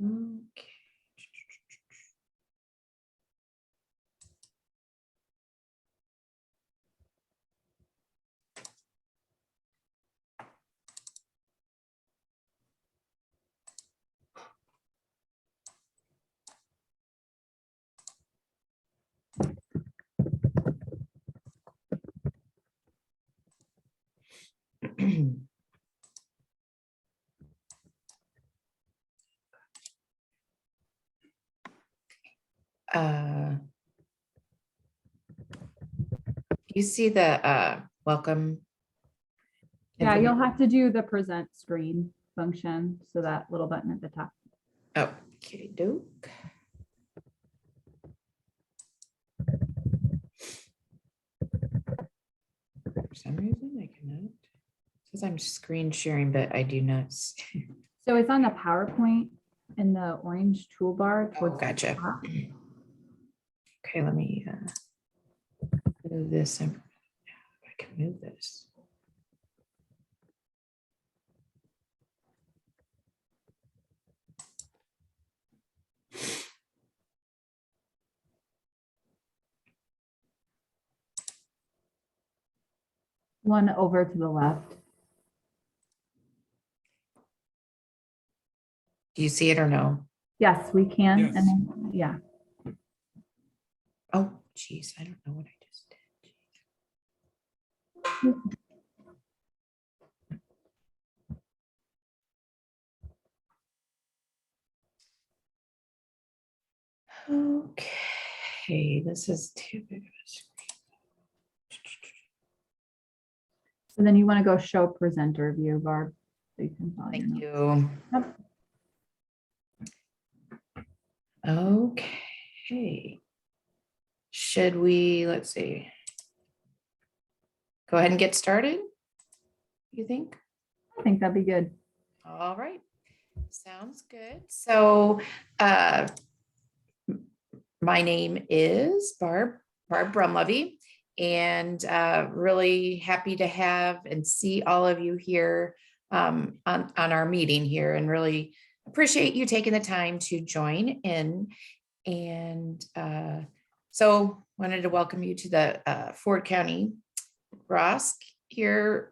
Okay. You see the welcome? Yeah, you'll have to do the present screen function. So that little button at the top. Okay, doke. For some reason, I cannot. It says I'm screen sharing, but I do not see. So it's on the PowerPoint in the orange toolbar. Oh, towards the gotcha. top. Okay, let me move this. I can move this. One over to the left. Do you see it or no? Yes, we can. Yes. And then, yeah. Oh, geez, I don't know what I just did. Okay, this is too big of a screen. So then you want to go show presenter view, Barb. So you can follow your Thank notes. you. Yep. Okay. Should we, let's see. Go ahead and get started, you think? I think that'd be good. All right, sounds good. So my name is Barb Brumlevy, and really happy to have and see all of you here on our meeting here, and really appreciate you taking the time to join in. And so wanted to welcome you to the Ford County ROSC here,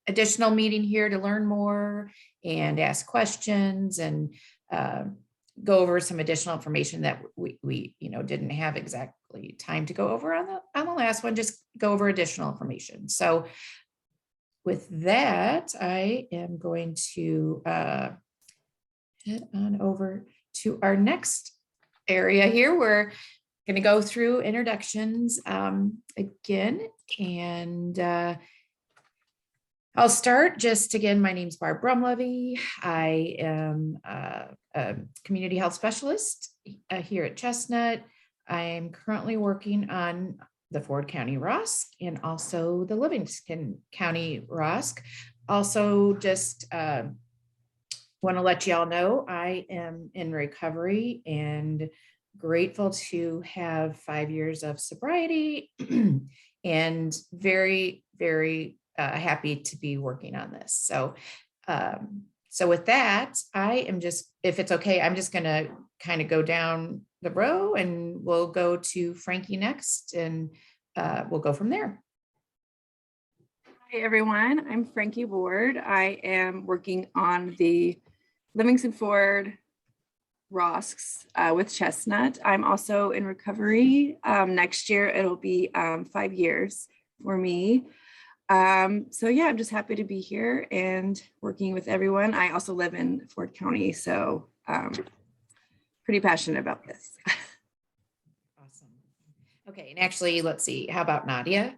additional meeting here to learn more and ask questions and go over some additional information that we didn't have exactly time to go over on the last one, just go over additional information. So with that, I am going to head on over to our next area here. We're going to go through introductions again, and I'll start just again. My name's Barb Brumlevy. I am a community health specialist here at Chestnut. I am currently working on the Ford County ROSC and also the Livingston County ROSC. Also, just want to let you all know I am in recovery and grateful to have 5 years of sobriety and very, very happy to be working on this. So, so with that, I am just, if it's okay, I'm just going to kind of go down the row and we'll go to Frankie next, and we'll go from there. Hi, everyone. I'm Frankie Ward. I am working on the Livingston Ford ROSCs with Chestnut. I'm also in recovery. Next year, it'll be 5 years for me. So yeah, I'm just happy to be here and working with everyone. I also live in Ford County, so pretty passionate about this. Awesome. Okay, and actually, let's see, how about Nadia?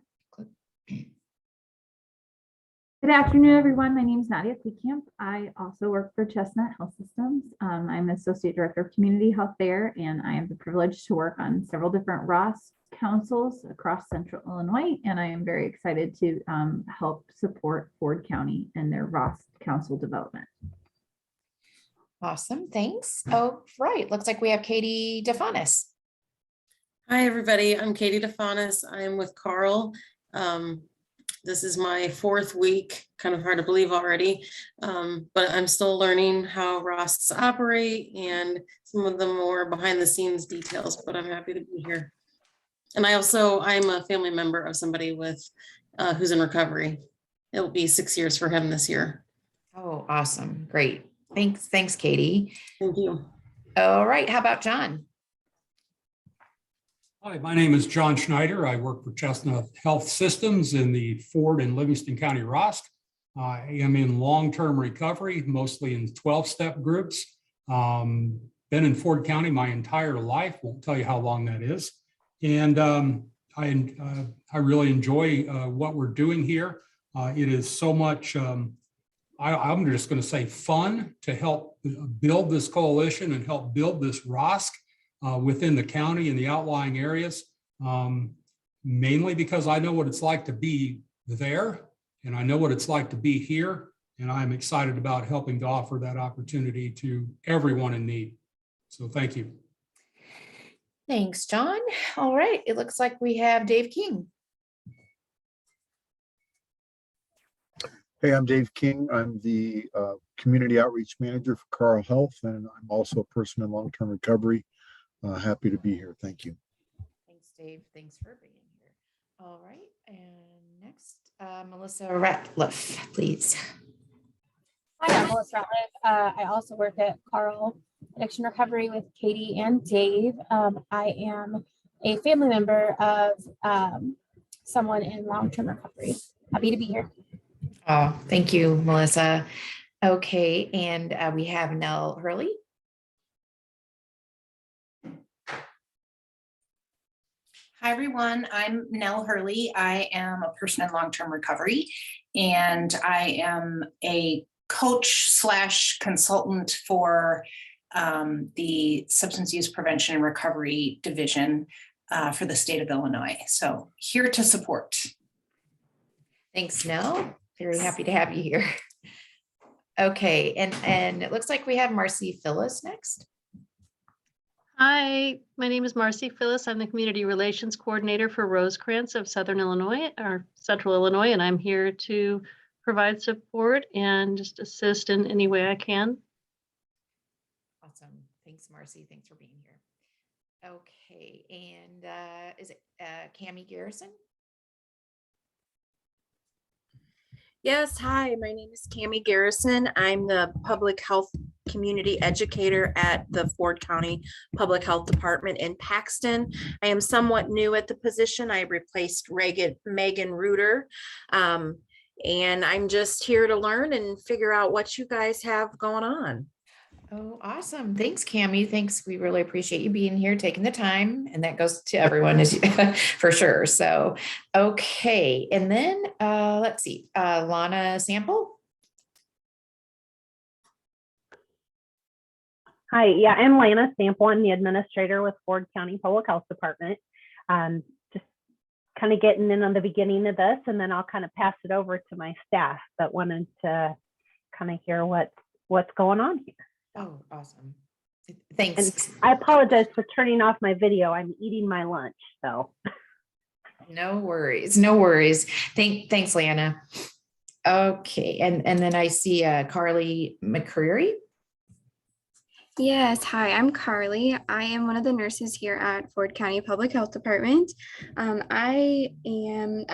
Good afternoon, everyone. My name is Nadia Kleekamp. I also work for Chestnut Health Systems. I'm Associate Director of Community Health there, and I have the privilege to work on several different ROSC councils across Central Illinois, and I am very excited to help support Ford County and their ROSC council development. Awesome, thanks. Oh, right, looks like we have Katie DeFanis. Hi, everybody. I'm Katie DeFanis. I'm with Carl. This is my 4th week, kind of hard to believe already, but I'm still learning how ROSCs operate and some of the more behind the scenes details, but I'm happy to be here. And I'm a family member of somebody who's in recovery. It'll be 6 years for him this year. Oh, awesome. Great. Thanks, Katie. Thank you. All right. How about John? Hi, my name is John Schneider. I work for Chestnut Health Systems in the Ford and Livingston County ROSC. I am in long-term recovery, mostly in 12-step groups. Been in Ford County my entire life. Won't tell you how long that is. And I really enjoy what we're doing here. It is so much, I'm just going to say fun to help build this coalition and help build this ROSC within the county and the outlying areas, mainly because I know what it's like to be there and I know what it's like to be here. And I'm excited about helping to offer that opportunity to everyone in need. So thank you. Thanks, John. All right. It looks like we have Dave King. Hey, I'm Dave King. I'm the Community Outreach Manager for Carl Health, and I'm also a person in long-term recovery. Happy to be here. Thank you. Thanks, Dave. Thanks for being here. All right. And next, Melissa Ratliff, please. Hi, I'm Melissa Ratliff. I also work at Carl Addiction Recovery with Katie and Dave. I am a family member of someone in long-term recovery. Happy to be here. Oh, thank you, Melissa. Okay. And we have Nell Hurley. Hi, everyone. I'm Nell Hurley. I am a person in long-term recovery, and I am a coach / consultant for the Substance Use Prevention and Recovery Division for the state of Illinois. So here to support. Thanks, Nell. Very happy to have you here. Okay. And it looks like we have Marcy Phyllis next. Hi, my name is Marcy Phyllis. I'm the Community Relations Coordinator for Rosecrans of Southern Illinois, or Central Illinois, and I'm here to provide support and just assist in any way I can. Awesome. Thanks, Marcy. Thanks for being here. Okay. And is it Cammie Garrison? Yes, hi, my name is Cammie Garrison. I'm the public health community educator at the Ford County Public Health Department in Paxton. I am somewhat new at the position. I replaced Megan Reuter. And I'm just here to learn and figure out what you guys have going on. Oh, awesome. Thanks, Cammie. Thanks. We really appreciate you being here, taking the time. And that goes to everyone for sure. So, okay. And then let's see, Lana Sample. Hi, yeah, I'm Lana Sample. I'm the administrator with Ford County Public Health Department. Just kind of getting in on the beginning of this, and then I'll kind of pass it over to my staff, but wanted to kind of hear what's going on here. Oh, awesome. Thanks. And I apologize for turning off my video. I'm eating my lunch, so. No worries. No worries. Thanks, Lana. Okay. And then I see Carly McCreary. Yes, hi, I'm Carly. I am one of the nurses here at Ford County Public Health Department. I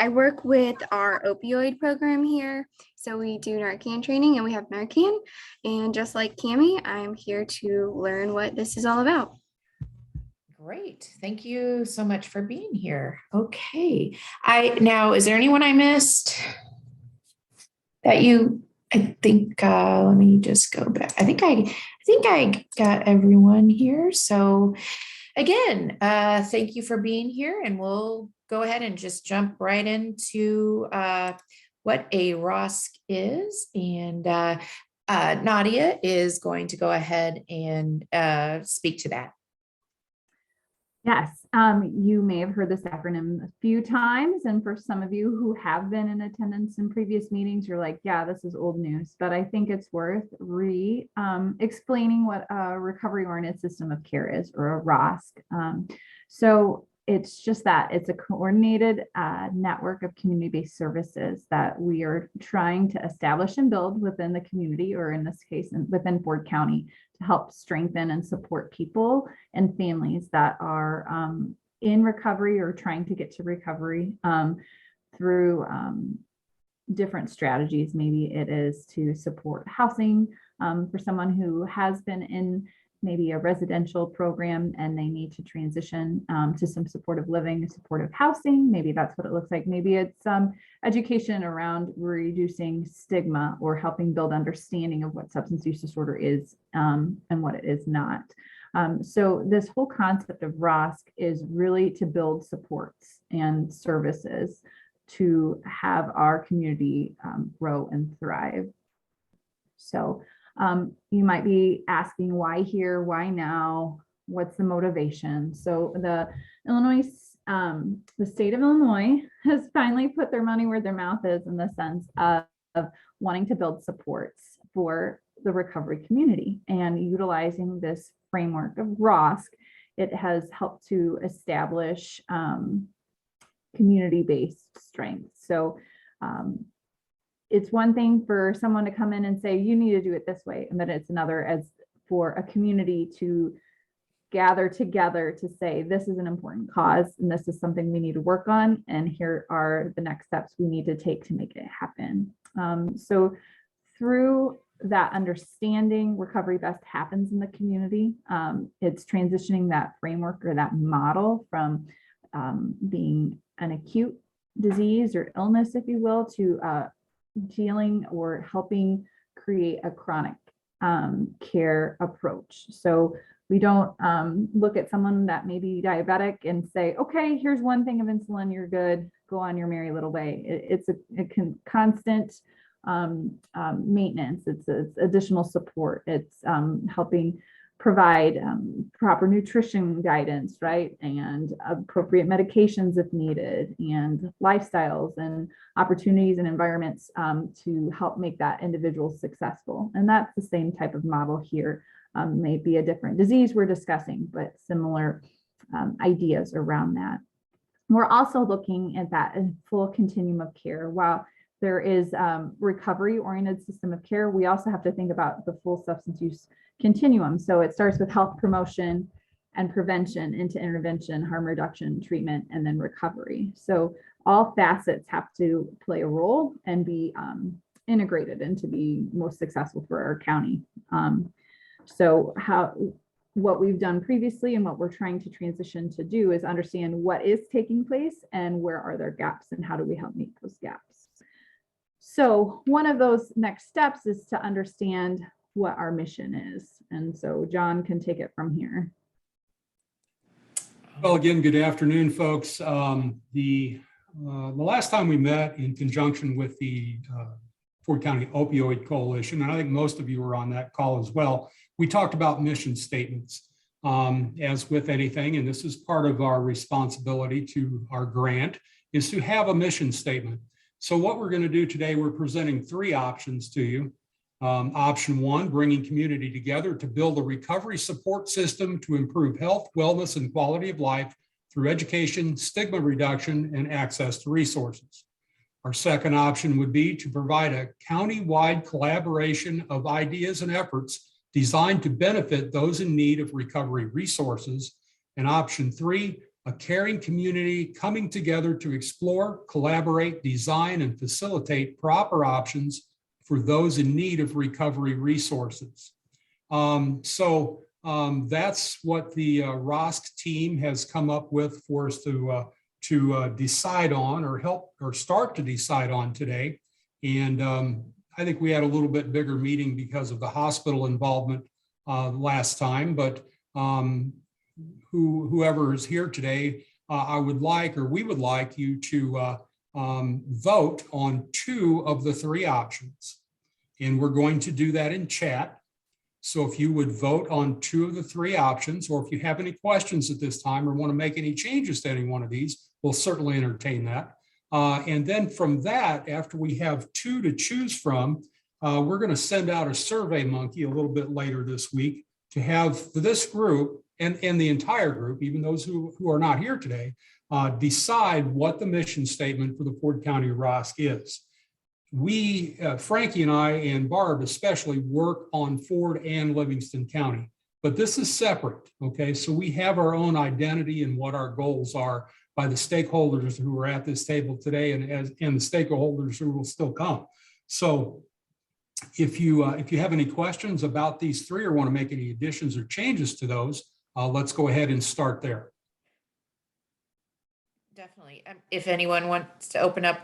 work with our opioid program here. So we do Narcan training and we have Narcan. And just like Cammie, I'm here to learn what this is all about. Great. Thank you so much for being here. Okay. Now, is there anyone I missed that I think, let me just go back. I think I got everyone here. So again, thank you for being here, and we'll go ahead and just jump right into what a ROSC is. And Nadia is going to go ahead and speak to that. Yes, you may have heard this acronym a few times, and for some of you who have been in attendance in previous meetings, you're like, yeah, this is old news, but I think it's worth explaining what a recovery-oriented system of care is, or a ROSC. So it's just that it's a coordinated network of community-based services that we are trying to establish and build within the community, or in this case, within Ford County, to help strengthen and support people and families that are in recovery or trying to get to recovery through different strategies. Maybe it is to support housing for someone who has been in maybe a residential program and they need to transition to some supportive living, supportive housing. Maybe that's what it looks like. Maybe it's education around reducing stigma or helping build understanding of what substance use disorder is and what it is not. So this whole concept of ROSC is really to build supports and services to have our community grow and thrive. So you might be asking, why here, why now, what's the motivation? So the state of Illinois has finally put their money where their mouth is, in the sense of wanting to build supports for the recovery community, and utilizing this framework of ROSC. It has helped to establish community-based strength. So it's one thing for someone to come in and say, you need to do it this way. And then it's another as for a community to gather together to say, this is an important cause and this is something we need to work on. And here are the next steps we need to take to make it happen. So through that understanding, recovery best happens in the community. It's transitioning that framework or that model from being an acute disease or illness, if you will, to dealing or helping create a chronic care approach. So we don't look at someone that may be diabetic and say, okay, here's one thing of insulin, you're good, go on your merry little way. It's a constant maintenance. It's additional support. It's helping provide proper nutrition guidance, right? And appropriate medications if needed, and lifestyles and opportunities and environments to help make that individual successful. And that's the same type of model here. May be a different disease we're discussing, but similar ideas around that. We're also looking at that full continuum of care. While there is recovery-oriented system of care, we also have to think about the full substance use continuum. So it starts with health promotion and prevention into intervention, harm reduction, treatment, and then recovery. So all facets have to play a role and be integrated and to be most successful for our county. So what we've done previously and what we're trying to transition to do is understand what is taking place and where are there gaps and how do we help meet those gaps. So one of those next steps is to understand what our mission is. And so John can take it from here. Well, again, good afternoon, folks. The last time we met in conjunction with the Ford County Opioid Coalition, and I think most of you were on that call as well, we talked about mission statements. As with anything, and this is part of our responsibility to our grant, is to have a mission statement. So what we're going to do today, we're presenting 3 options to you. Option 1, bringing community together to build a recovery support system to improve health, wellness, and quality of life through education, stigma reduction, and access to resources. Our second option would be to provide a county-wide collaboration of ideas and efforts designed to benefit those in need of recovery resources. And option 3, a caring community coming together to explore, collaborate, design, and facilitate proper options for those in need of recovery resources. So that's what the ROSC team has come up with for us to decide on, or help or start to decide on today. And I think we had a little bit bigger meeting because of the hospital involvement last time, but whoever is here today, we would like you to vote on 2 of the 3 options. And we're going to do that in chat. So if you would vote on 2 of the 3 options, or if you have any questions at this time or want to make any changes to any one of these, we'll certainly entertain that. And then from that, after we have 2 to choose from, we're going to send out a survey monkey a little bit later this week to have this group and the entire group, even those who are not here today, decide what the mission statement for the Ford County ROSC is. We, Frankie and I and Barb especially, work on Ford and Livingston County, but this is separate, okay? So we have our own identity and what our goals are by the stakeholders who are at this table today and the stakeholders who will still come. So if you have any questions about these three or want to make any additions or changes to those, let's go ahead and start there. Definitely. If anyone wants to open up,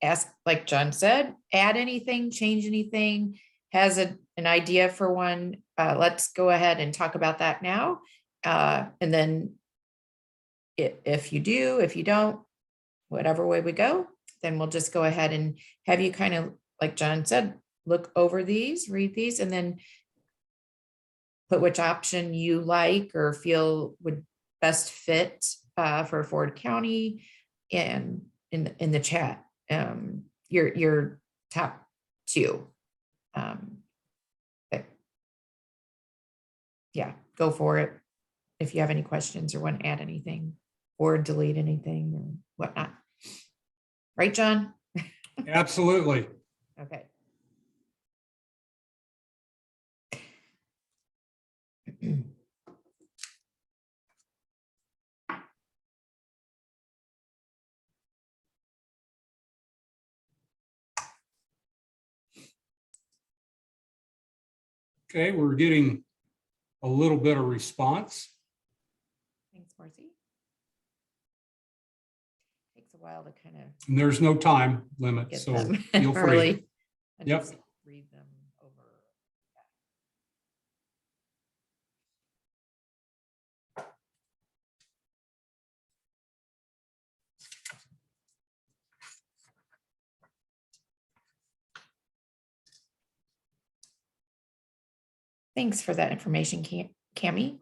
ask, like John said, add anything, change anything, has an idea for one, let's go ahead and talk about that now. And then if you do, if you don't, whatever way we go, then we'll just go ahead and have you kind of, like John said, look over these, read these, and then put which option you like or feel would best fit for Ford County and in the chat. Your top two. Yeah, go for it. If you have any questions or want to add anything or delete anything or whatnot. Right, John? Absolutely. Okay. Okay, we're getting a little bit of response. Thanks, Marcy. Takes a while to kind of And there's no time limit, get so them feel free. early. And Yep. just read them over. Thanks for that information, Cami.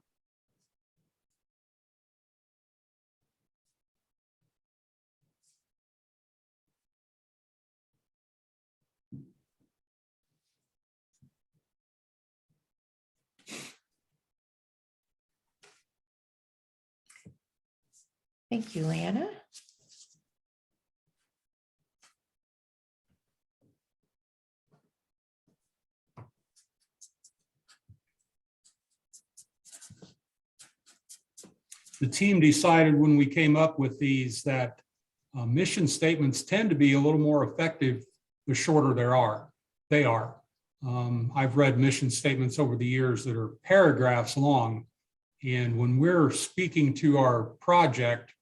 Thank you, Lana. The team decided when we came up with these that mission statements tend to be a little more effective the shorter they are. I've read mission statements over the years that are paragraphs long. And when we're speaking to our project,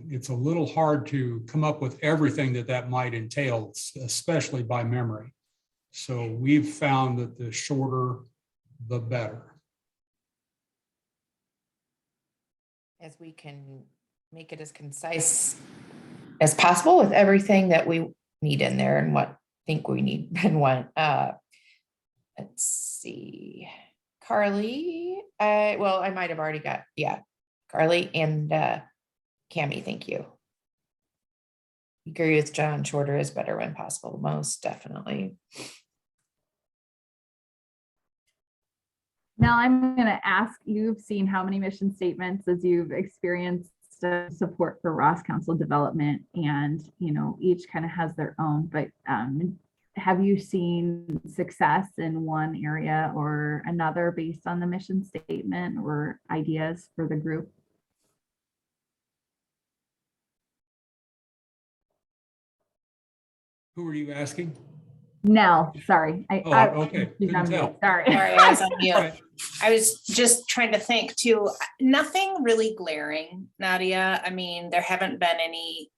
it's a little hard to come up with everything that might entail, especially by memory. So we've found that the shorter, the better. As we can make it as concise as possible with everything that we need in there and what think we need and want. Let's see, Carly. I might have already got, Carly and Cami, thank you. Agree with John, shorter is better when possible, most definitely. Now I'm going to ask, you've seen how many mission statements as you've experienced support for ROSC Council development, and each kind of has their own, but have you seen success in one area or another based on the mission statement or ideas for the group? Who are you asking? No, sorry. Okay. She's on mute. Sorry. Sorry, I was on mute. I was just trying to think too. Nothing really glaring, Nadia. I mean, there haven't been any,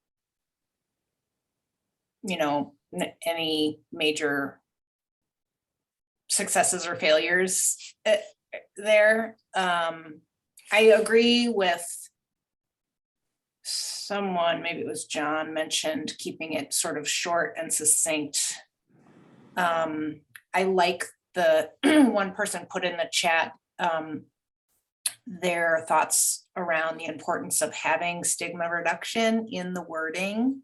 any major successes or failures there. I agree with someone, maybe it was John, mentioned keeping it sort of short and succinct. I like the one person put in the chat their thoughts around the importance of having stigma reduction in the wording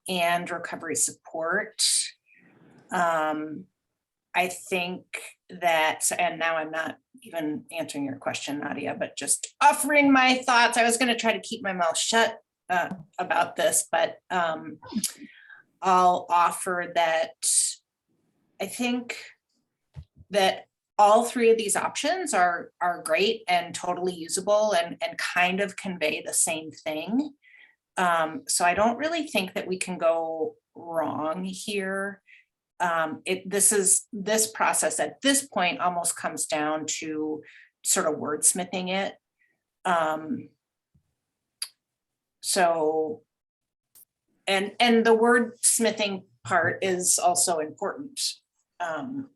and recovery support. I think that, and now I'm not even answering your question, Nadia, but just offering my thoughts. I was going to try to keep my mouth shut about this, but I'll offer that I think that all three of these options are great and totally usable and kind of convey the same thing. So I don't really think that we can go wrong here. This process at this point almost comes down to sort of wordsmithing it. So, and the wordsmithing part is also important.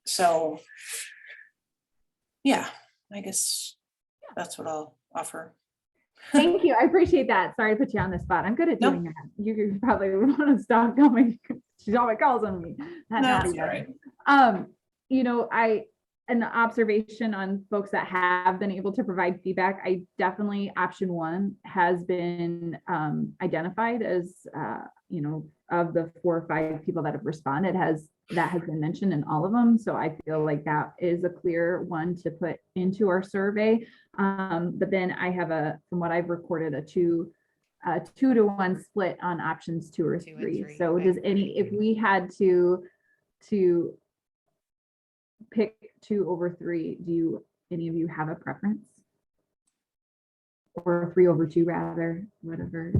So yeah, I guess that's what I'll offer. Thank you. I appreciate that. Sorry to put you on the spot. I'm good at doing that. You probably want to stop going. She's always calls on me. That's all right. You know, an observation on folks that have been able to provide feedback. I definitely option 1 has been identified as, you know, of the 4 or 5 people that have responded that has been mentioned in all of them. So I feel like that is a clear one to put into our survey. But then I have from what I've recorded, a 2-to-1 split on options 2 or 3. So okay. if we had to pick 2 over 3, do any of you have a preference? Or 3 over 2 rather, whatever.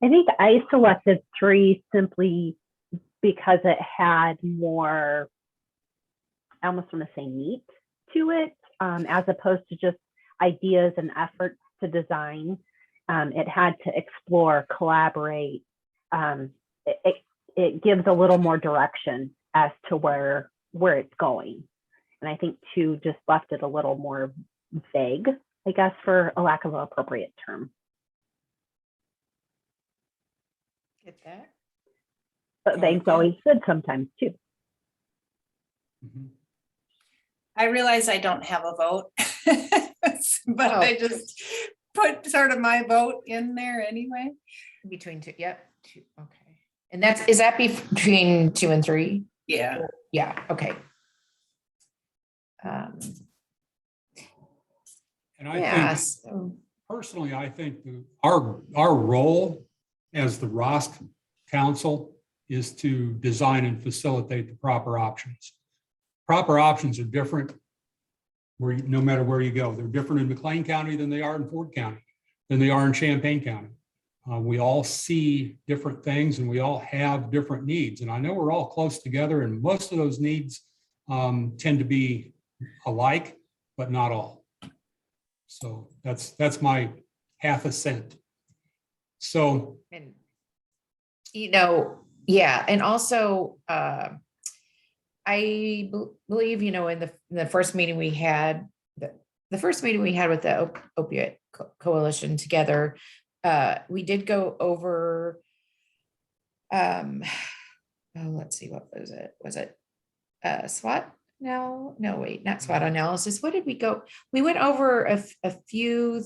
I think I selected 3 simply because it had more, I almost want to say meat to it, as opposed to just ideas and efforts to design. It had to explore, collaborate. It gives a little more direction as to where it's going. And I think 2 just left it a little more vague, I guess, for a lack of an appropriate term. Get that? But vague's always good sometimes too. Mhm. I realize I don't have a vote, but Oh. I just put sort of my vote in there anyway. Between 2, yep. 2, okay. And is that between 2 and 3? Yeah. Yeah, okay. And I Yeah, think so personally, I think our role as the ROSC Council is to design and facilitate the proper options. Proper options are different no matter where you go. They're different in McLean County than they are in Ford County, than they are in Champaign County. We all see different things and we all have different needs. And I know we're all close together and most of those needs tend to be alike, but not all. So that's my half a cent. So, and you know, yeah, and also I believe, you know, in the first meeting we had, the first meeting we had with the opioid coalition together, we did go over let's see, what was it? Was it SWOT? No, wait, not SWOT analysis. What did we go? We went over a few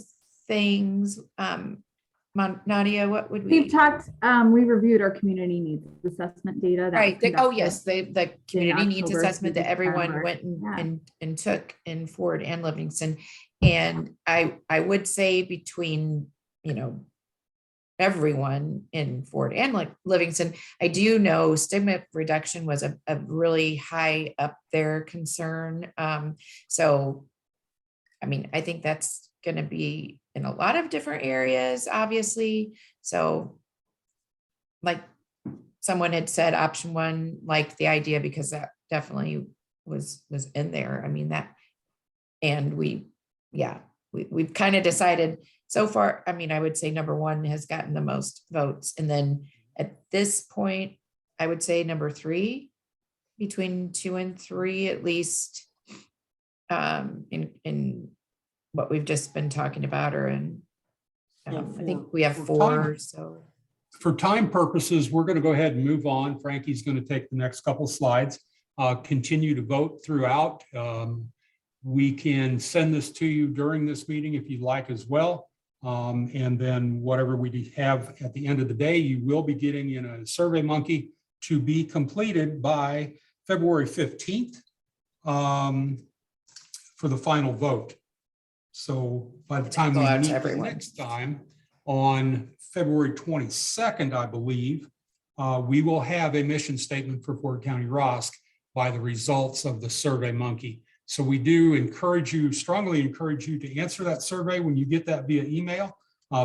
things. Nadia, what would we? We've talked, we reviewed our community needs assessment data. that was Right. Oh, conducted yes. The community needs October assessment through that everyone December. went Yeah. and took in Ford and Livingston. And I would say between, you know, everyone in Ford and like Livingston, I do know stigma reduction was a really high up there concern. So, I mean, I think that's going to be in a lot of different areas, obviously. So like someone had said, option 1, liked the idea because that definitely was in there. I mean, that, and we've kind of decided so far. I mean, I would say number 1 has gotten the most votes. And then at this point, I would say number 3, between 2 and 3, at least, in what we've just been talking about, or in, I think we have 4. So for time purposes, we're going to go ahead and move on. Frankie's going to take the next couple slides, continue to vote throughout. We can send this to you during this meeting if you'd like as well. And then whatever we have at the end of the day, you will be getting in a Survey Monkey to be completed by February 15th for the final vote. So by the time Go we out to meet everyone. next time on February 22nd, I believe, we will have a mission statement for Ford County ROSC by the results of the Survey Monkey. So we do encourage you, strongly encourage you to answer that survey when you get that via email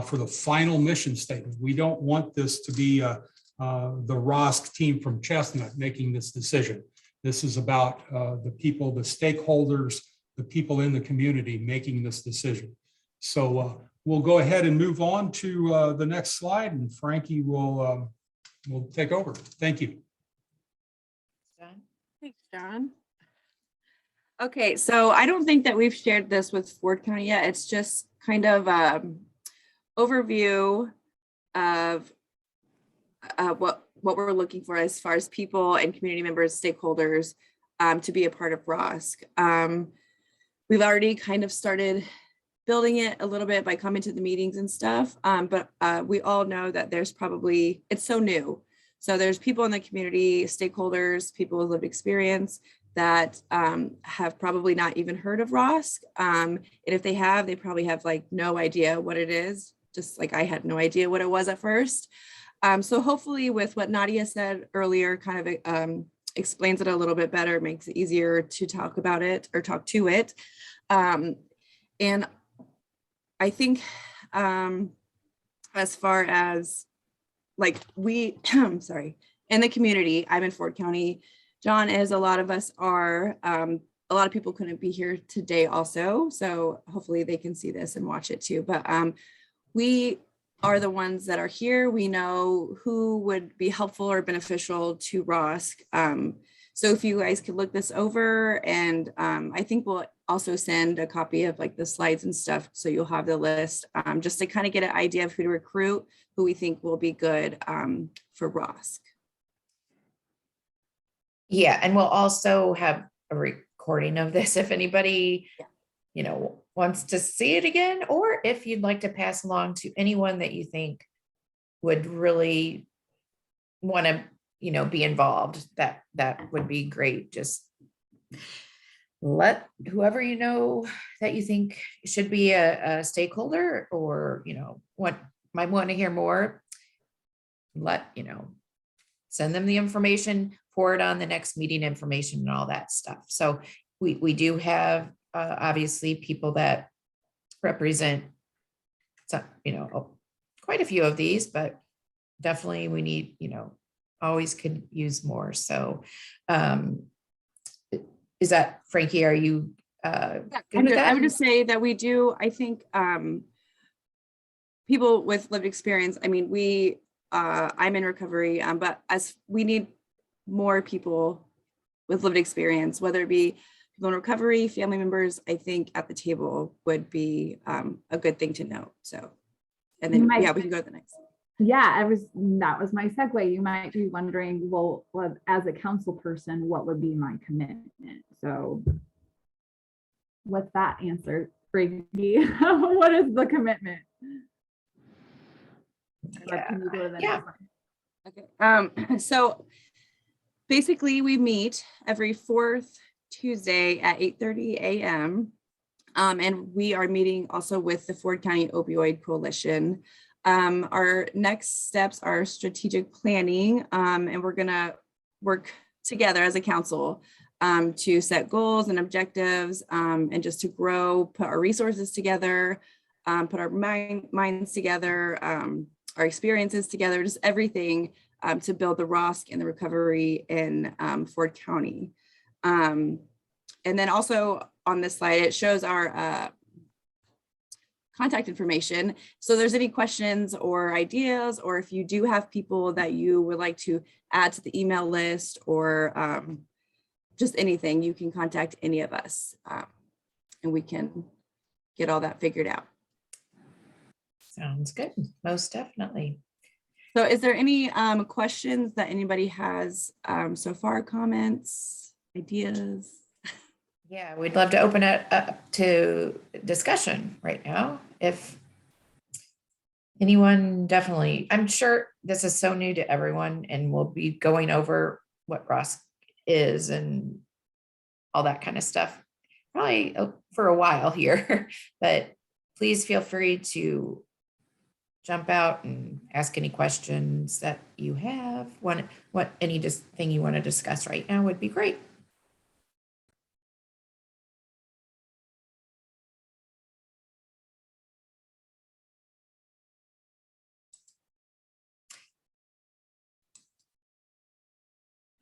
for the final mission statement. We don't want this to be the ROSC team from Chestnut making this decision. This is about the people, the stakeholders, the people in the community making this decision. So we'll go ahead and move on to the next slide, and Frankie will take over. Thank you. Thanks, John. Okay, so I don't think that we've shared this with Ford County yet. It's just kind of overview of what we're looking for as far as people and community members, stakeholders to be a part of ROSC. We've already kind of started building it a little bit by coming to the meetings and stuff, but we all know that it's so new. So there's people in the community, stakeholders, people with lived experience that have probably not even heard of ROSC. And if they have, they probably have like no idea what it is, just like I had no idea what it was at first. So hopefully with what Nadia said earlier, kind of explains it a little bit better, makes it easier to talk about it or talk to it. And I think as far as like I'm sorry, in the community, I'm in Ford County, John is, a lot of us are, a lot of people couldn't be here today also. So hopefully they can see this and watch it too. But we are the ones that are here. We know who would be helpful or beneficial to ROSC. So if you guys could look this over, and I think we'll also send a copy of like the slides and stuff, so you'll have the list, just to kind of get an idea of who to recruit, who we think will be good for ROSC. Yeah, and we'll also have a recording of this if anybody, wants to see it again, or if you'd like to pass along to anyone that you think would really want to, be involved, that would be great. Just let whoever that you think should be a stakeholder, or what might want to hear more, send them the information, forward on the next meeting information and all that stuff. So we do have obviously people that represent some, quite a few of these, but definitely we need, always could use more. So is that, Frankie, are you good with that? I would just say that we do, I think people with lived experience, I mean, I'm in recovery, but as we need more people with lived experience, whether it be people in recovery, family members, I think at the table would be a good thing to know. So, and then we can go to the next. Yeah, that was my segue. You might be wondering, well, as a council person, what would be my commitment? So what's that answer, Frankie? What is the commitment? Yeah. Can you go to the Yeah. next one? Okay. So basically we meet every fourth Tuesday at 8:30 a.m. And we are meeting also with the Ford County Opioid Coalition. Our next steps are strategic planning, and we're gonna work together as a council to set goals and objectives, and just to grow, put our resources together, put our minds together, our experiences together, just everything to build the ROSC and the recovery in Ford County. And then also on this slide, it shows our contact information. So there's any questions or ideas, or if you do have people that you would like to add to the email list, or just anything, you can contact any of us, and we can get all that figured out. Sounds good. Most definitely. So is there any questions that anybody has so far, comments, ideas? Yeah, we'd love to open it up to discussion right now. If Anyone? Definitely. I'm sure this is so new to everyone, and we'll be going over what ROSC is and all that kind of stuff probably for a while here, but please feel free to jump out and ask any questions that you have. Any thing you want to discuss right now would be great.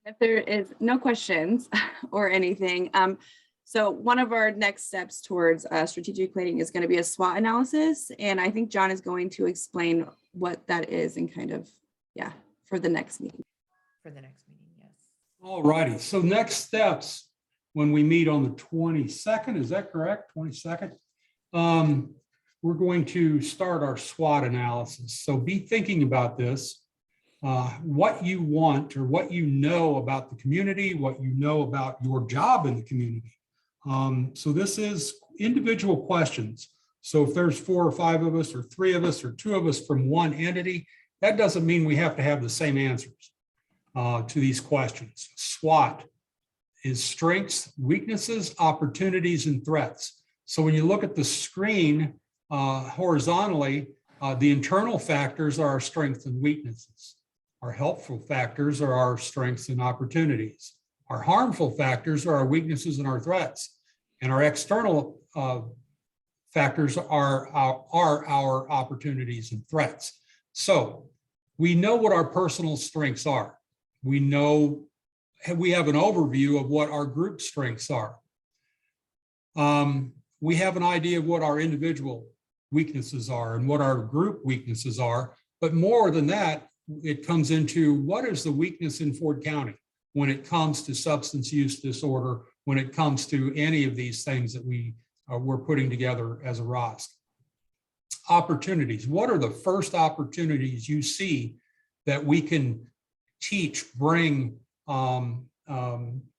If there is no questions or anything, so one of our next steps towards strategic planning is going to be a SWOT analysis. And I think John is going to explain what that is and kind of, yeah, for the next meeting. Yes. All righty. So next steps when we meet on the 22nd, is that correct? 22nd? We're going to start our SWOT analysis. So be thinking about this. What you want or what you know about the community, what you know about your job in the community. So this is individual questions. So if there's 4 or 5 of us or 3 of us or 2 of us from one entity, that doesn't mean we have to have the same answers to these questions. SWOT is strengths, weaknesses, opportunities, and threats. So when you look at the screen horizontally, the internal factors are our strengths and weaknesses. Our helpful factors are our strengths and opportunities. Our harmful factors are our weaknesses and our threats. And our external factors are our opportunities and threats. So we know what our personal strengths are. We know, we have an overview of what our group strengths are. We have an idea of what our individual weaknesses are and what our group weaknesses are. But more than that, it comes into what is the weakness in Ford County when it comes to substance use disorder, when it comes to any of these things that we're putting together as a ROSC. Opportunities. What are the first opportunities you see that we can teach, bring,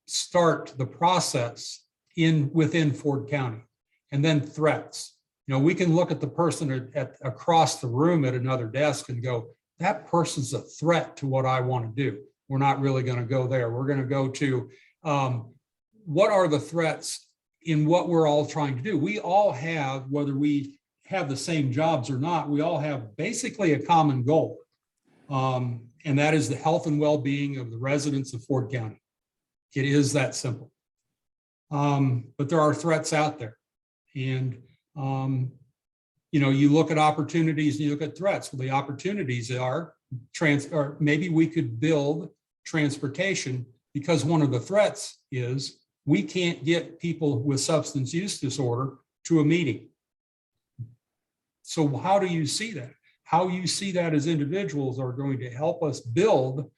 start the process within Ford County? And then threats. You know, we can look at the person across the room at another desk and go, that person's a threat to what I want to do. We're not really going to go there. We're going to go to what are the threats in what we're all trying to do. We all have, whether we have the same jobs or not, we all have basically a common goal. And that is the health and well-being of the residents of Ford County. It is that simple. But there are threats out there. And you know, you look at opportunities and you look at threats. Well, the opportunities are or maybe we could build transportation, because one of the threats is we can't get people with substance use disorder to a meeting. So how do you see that? How you see that as individuals are going to help us build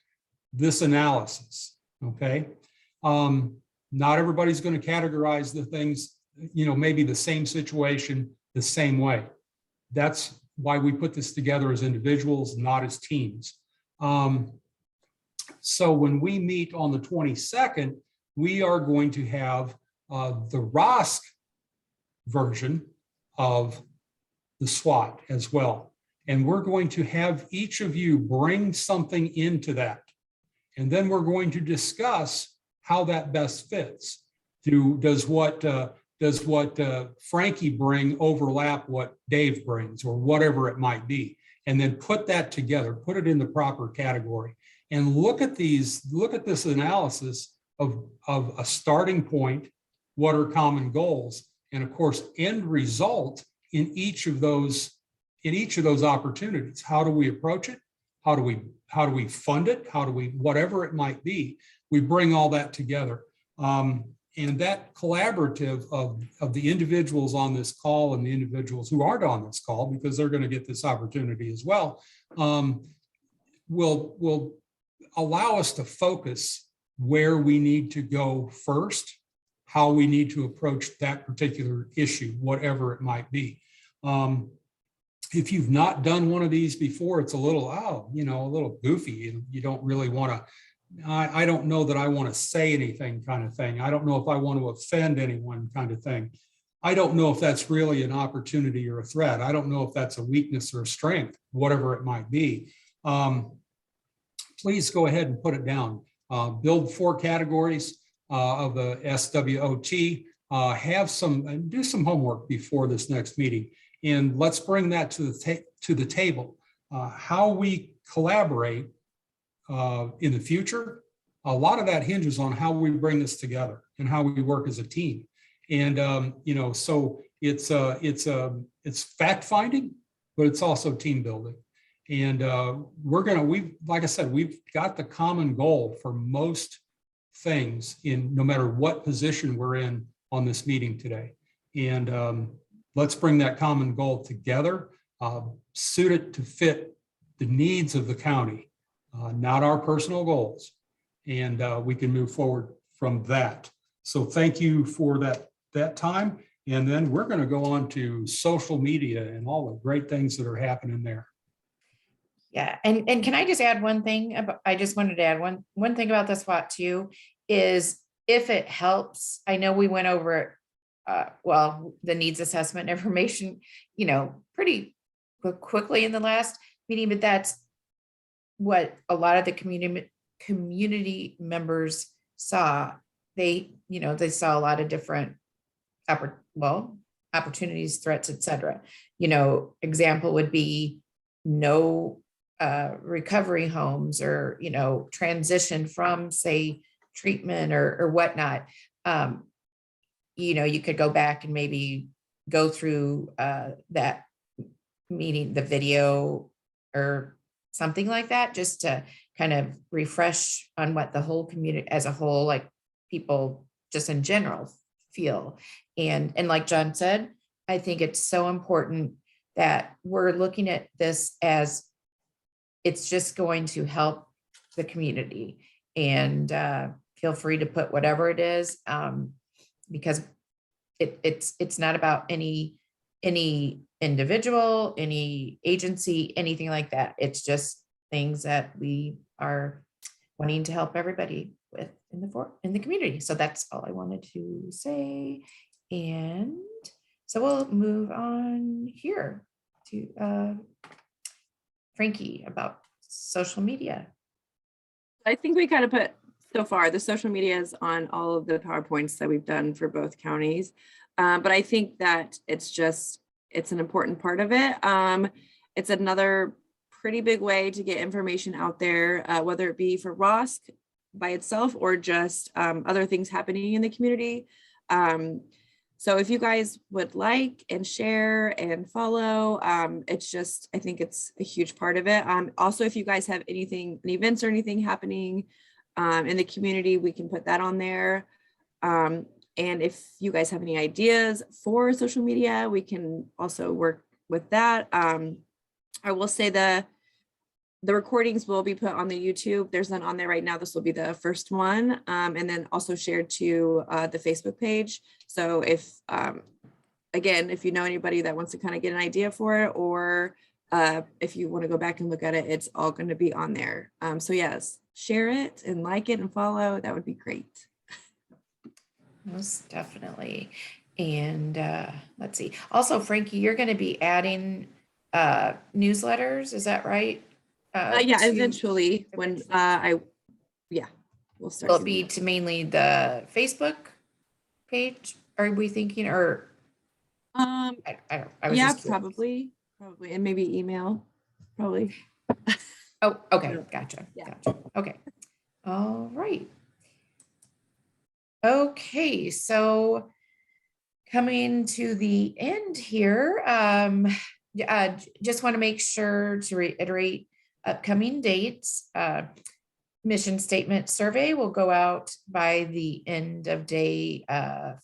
this analysis, okay? Not everybody's going to categorize the things, you know, maybe the same situation the same way. That's why we put this together as individuals, not as teams. So when we meet on the 22nd, we are going to have the ROSC version of the SWOT as well. And we're going to have each of you bring something into that. And then we're going to discuss how that best fits. Does what Frankie bring overlap what Dave brings, or whatever it might be, and then put that together, put it in the proper category, and look at this analysis of a starting point, what are common goals, and of course end result in each of those opportunities. How do we approach it? How do we fund it? How do we, whatever it might be, we bring all that together. And that collaborative of the individuals on this call and the individuals who aren't on this call, because they're going to get this opportunity as well, will allow us to focus where we need to go first, how we need to approach that particular issue, whatever it might be. If you've not done one of these before, it's a little, a little goofy. You don't really want to, I don't know that I want to say anything kind of thing. I don't know if I want to offend anyone kind of thing. I don't know if that's really an opportunity or a threat. I don't know if that's a weakness or a strength, whatever it might be. Please go ahead and put it down. Build 4 categories of the SWOT. Have some and do some homework before this next meeting, and let's bring that to the table. How we collaborate in the future, a lot of that hinges on how we bring this together and how we work as a team. And so it's fact finding, but it's also team building. And like I said, we've got the common goal for most things in no matter what position we're in on this meeting today. And let's bring that common goal together, suit it to fit the needs of the county, not our personal goals. And we can move forward from that. So thank you for that time. And then we're going to go on to social media and all the great things that are happening there. Yeah, and can I just add one thing? I just wanted to add one thing about the SWOT too, is if it helps, I know we went over the needs assessment information, pretty quickly in the last meeting, but that's what a lot of the community members saw. They saw a lot of different opportunities, threats, etc. Example would be no recovery homes, or transition from, say, treatment or whatnot. You could go back and maybe go through that meeting, the video or something like that, just to kind of refresh on what the whole community as a whole, like people just in general feel. And like John said, I think it's so important that we're looking at this as it's just going to help the community. And feel free to put whatever it is, because it's not about any individual, any agency, anything like that. It's just things that we are wanting to help everybody with in the community. So that's all I wanted to say. And so we'll move on here to Frankie about social media. I think we kind of put so far the social media is on all of the PowerPoints that we've done for both counties. But I think that it's an important part of it. It's another pretty big way to get information out there, whether it be for ROSC by itself or just other things happening in the community. So if you guys would like and share and follow, I think it's a huge part of it. Also, if you guys have any events or anything happening in the community, we can put that on there. And if you guys have any ideas for social media, we can also work with that. I will say the recordings will be put on the YouTube. There's none on there right now. This will be the first one. And then also shared to the Facebook page. So if you know anybody that wants to kind of get an idea for it, or if you want to go back and look at it, it's all going to be on there. So yes, share it and like it and follow. That would be great. Most definitely. And let's see. Also, Frankie, you're going to be adding newsletters. Is that right? Eventually when we'll start. Will it be to mainly the Facebook page? Are we thinking, or I was just curious. probably, and maybe email, probably. Oh, okay, gotcha. Yeah. Gotcha. Okay, all right. Okay, so coming to the end here, just want to make sure to reiterate upcoming dates. Mission statement survey will go out by the end of day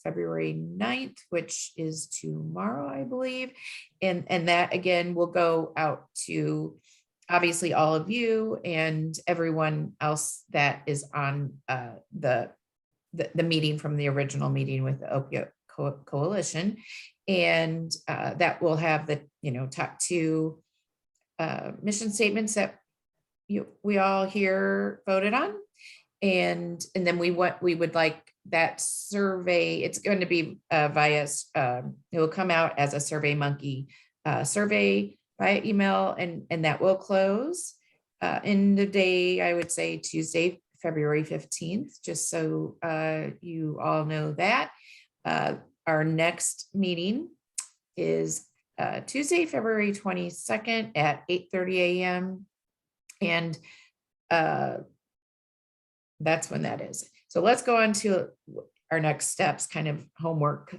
February 9th, which is tomorrow, I believe. And that again will go out to obviously all of you and everyone else that is on the meeting from the original meeting with the Opioid Coalition. And that will have the top 2 mission statements that we all here voted on, and then we would like that survey, it's going to be via, it will come out as a Survey Monkey survey via email, and that will close in the day, I would say Tuesday, February 15th, just so you all know that. Our next meeting is Tuesday, February 22nd at 8:30 a.m. And that's when that is. So let's go on to our next steps, kind of homework.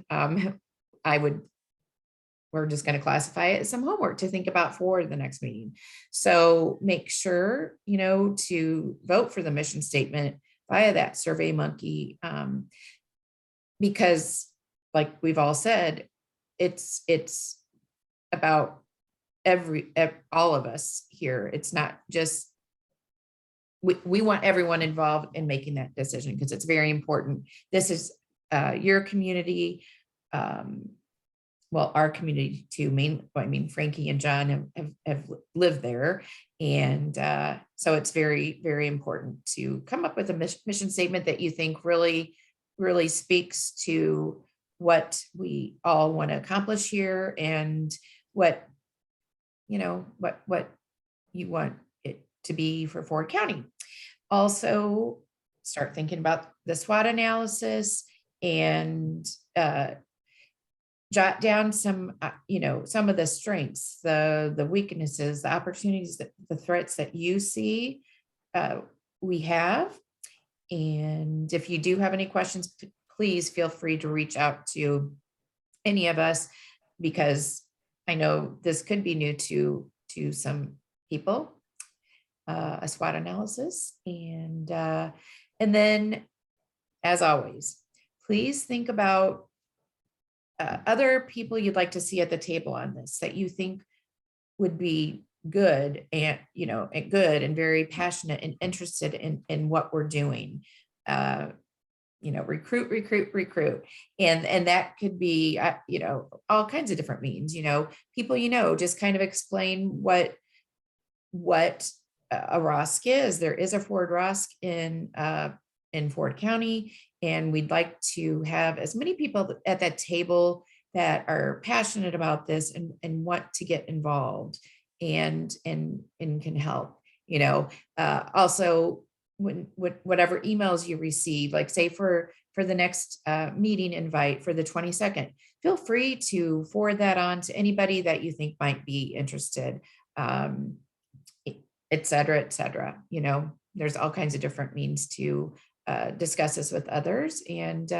We're just going to classify it as some homework to think about for the next meeting. So make sure, to vote for the mission statement via that Survey Monkey, because like we've all said, it's about all of us here. It's not just, we want everyone involved in making that decision because it's very important. This is your community. Well, our community too. Frankie and John have lived there. And so it's very, very important to come up with a mission statement that you think really, really speaks to what we all want to accomplish here and what you want it to be for Ford County. Also, start thinking about the SWOT analysis and jot down some of the strengths, the weaknesses, the opportunities, the threats that you see we have. And if you do have any questions, please feel free to reach out to any of us, because I know this could be new to some people, a SWOT analysis. And then, as always, please think about other people you'd like to see at the table on this that you think would be good and very passionate and interested in what we're doing. Recruit. And that could be, all kinds of different means, people, just kind of explain what a ROSC is. There is a Ford ROSC in Ford County, and we'd like to have as many people at that table that are passionate about this and want to get involved and can help, also whatever emails you receive, like say for the next meeting invite for the 22nd, feel free to forward that on to anybody that you think might be interested, et cetera, there's all kinds of different means to discuss this with others, and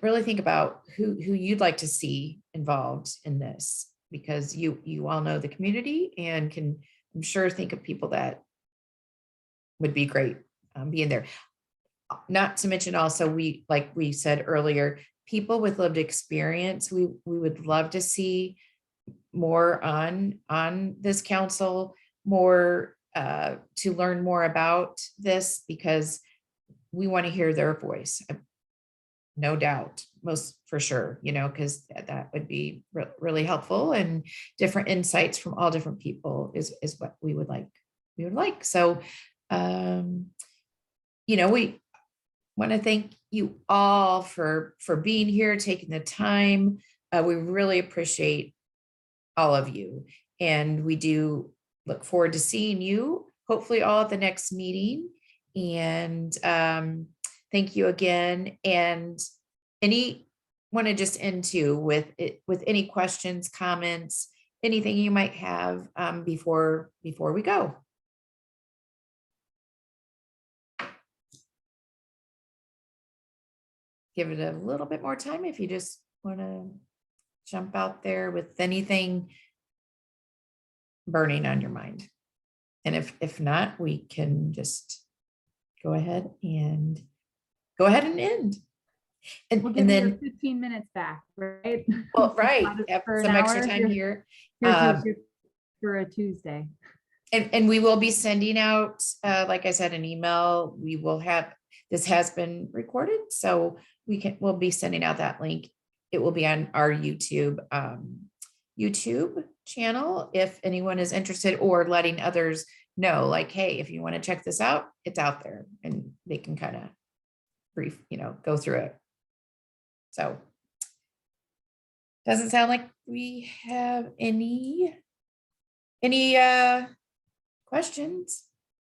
really think about who you'd like to see involved in this, because you all know the community and can, I'm sure, think of people that would be great being there. Not to mention also, like we said earlier, people with lived experience, we would love to see more on this council, more to learn more about this, because we want to hear their voice, no doubt, most for sure, because that would be really helpful, and different insights from all different people is what we would like. So, we want to thank you all for being here, taking the time. We really appreciate all of you, and we do look forward to seeing you hopefully all at the next meeting. And thank you again. And want to just end too with any questions, comments, anything you might have before we go. Give it a little bit more time if you just want to jump out there with anything burning on your mind. And if not, we can just go ahead and end. We'll give you your 15 minutes back, right? Well, right. Some extra time here. For a Tuesday. And we will be sending out, like I said, an email. We will have, this has been recorded, so we'll be sending out that link. It will be on our YouTube channel if anyone is interested, or letting others know, like, hey, if you want to check this out, it's out there, and they can kind of brief, go through it. So doesn't sound like we have any questions.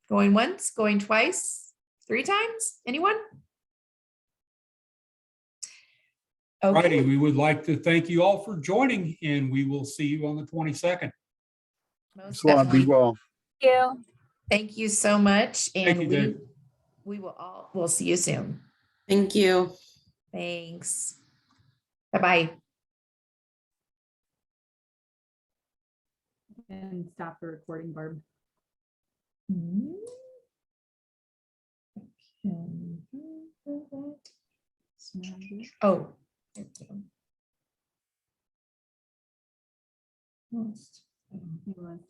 Going once, going twice, 3 times? Anyone? Righty, Okay, we would like to thank you all for joining, and we will see you on the 22nd. most Thanks a lot. Be definitely. well. You. Thank you so much. Thank And you, Dave. we'll see you soon. Thank you. Thanks. Bye-bye. And stop the recording, Barb. Oh. there we go. You want to stop